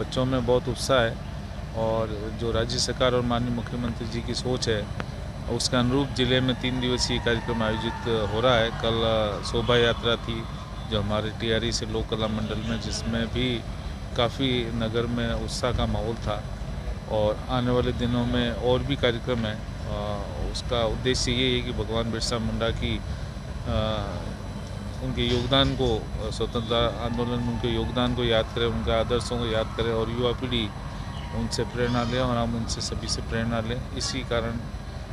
बच्चों में बहुत उत्साह है और जो राज्य सरकार और माननीय मुख्यमंत्री जी की सोच है उसके अनुरूप जिले में 3 दिवसीय कार्यक्रम आयोजित हो रहा है। कल शोभा यात्रा थी जो हमारे टीआरई से लोक कला मंडल में, जिसमें भी काफ़ी नगर में उत्साह का माहौल था और आने वाले दिनों में और भी कार्यक्रम है। उसका उद्देश्य ये है कि भगवान बिरसा मुंडा की उनके योगदान को, स्वतंत्रता आंदोलन में उनके योगदान को याद करें, उनके आदर्शों को याद करें और युवा पीढ़ी उनसे प्रेरणा लें और हम उनसे सभी से प्रेरणा लें। इसी कारण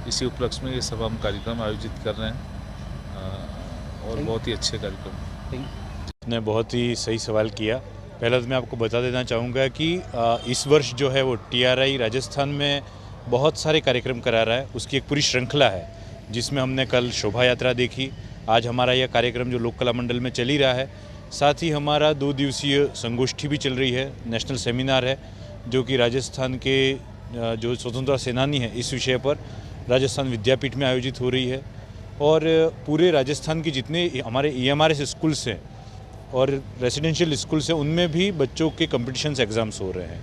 इसी उपलक्ष्य में ये सब हम कार्यक्रम आयोजित कर रहे हैं और बहुत ही अच्छे कार्यक्रम। ने बहुत ही सही सवाल किया। पहले तो मैं आपको बता देना चाहूँगा कि इस वर्ष जो है वो टीआरई राजस्थान में बहुत सारे कार्यक्रम करा रहा है। उसकी एक पूरी श्रृंखला है जिसमें हमने कल शोभा यात्रा देखी। आज हमारा यह कार्यक्रम जो लोक कला मंडल में चल ही रहा है, साथ ही हमारा 2 दिवसीय संगोष्ठी भी चल रही है, नेशनल सेमिनार है जो कि राजस्थान के जो स्वतंत्रता सेनानी हैं इस विषय पर राजस्थान विद्यापीठ में आयोजित हो रही है। और पूरे राजस्थान के जितने हमारे EMRS स्कूल्स हैं और रेसिडेंशियल स्कूल्स हैं उनमें भी बच्चों के कंपटीशन्स एग्ज़ाम्स हो रहे हैं,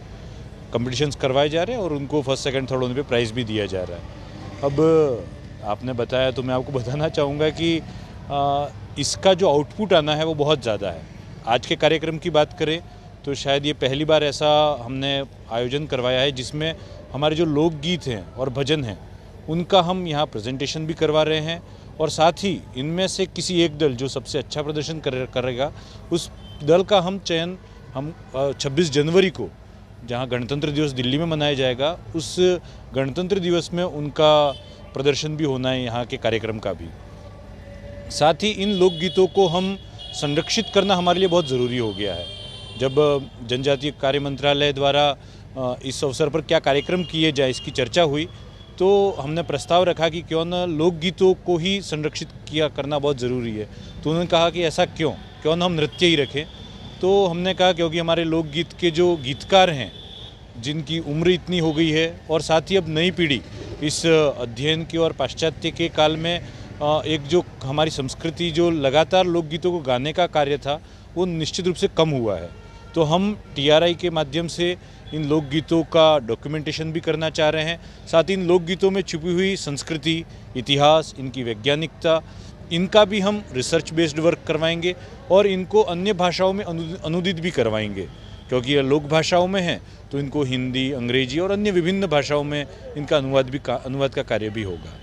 कंपटीशन्स करवाए जा रहे हैं और उनको फर्स्ट सेकंड थर्ड उन पे प्राइज़ भी दिया जा रहा है। अब आपने बताया तो मैं आपको बताना चाहूँगा कि इसका जो आउटपुट आना है वो बहुत ज़्यादा है। आज के कार्यक्रम की बात करें तो शायद ये पहली बार ऐसा हमने आयोजन करवाया है जिसमें हमारे जो लोकगीत हैं और भजन हैं उनका हम यहाँ प्रेजेंटेशन भी करवा रहे हैं और साथ ही इनमें से किसी एक दल जो सबसे अच्छा प्रदर्शन करेगा उस दल का हम चयन 26 जनवरी को, जहाँ गणतंत्र दिवस दिल्ली में मनाया जाएगा, उस गणतंत्र दिवस में उनका प्रदर्शन भी होना है यहाँ के कार्यक्रम का भी। साथ ही इन लोकगीतों को हम संरक्षित करना हमारे लिए बहुत ज़रूरी हो गया है। जब जनजातीय कार्य मंत्रालय द्वारा इस अवसर पर क्या कार्यक्रम किए जाए इसकी चर्चा हुई तो हमने प्रस्ताव रखा कि क्यों न लोकगीतों को ही संरक्षित किया करना बहुत ज़रूरी है। तो उन्होंने कहा कि ऐसा क्यों न हम नृत्य ही रखें। तो हमने कहा क्योंकि हमारे लोकगीत के जो गीतकार हैं जिनकी उम्र इतनी हो गई है और साथ ही अब नई पीढ़ी इस अध्ययन के और पाश्चात्य के काल में एक जो हमारी संस्कृति जो लगातार लोकगीतों को गाने का कार्य था वो निश्चित रूप से कम हुआ है। तो हम टीआरई के माध्यम से इन लोकगीतों का डॉक्यूमेंटेशन भी करना चाह रहे हैं। साथ ही इन लोकगीतों में छुपी हुई संस्कृति, इतिहास, इनकी वैज्ञानिकता, इनका भी हम रिसर्च बेस्ड वर्क करवाएंगे और इनको अन्य भाषाओं में अनुदित भी करवाएंगे क्योंकि ये लोक भाषाओं में हैं तो इनको हिंदी, अंग्रेजी और अन्य विभिन्न भाषाओं में इनका अनुवाद का कार्य भी होगा।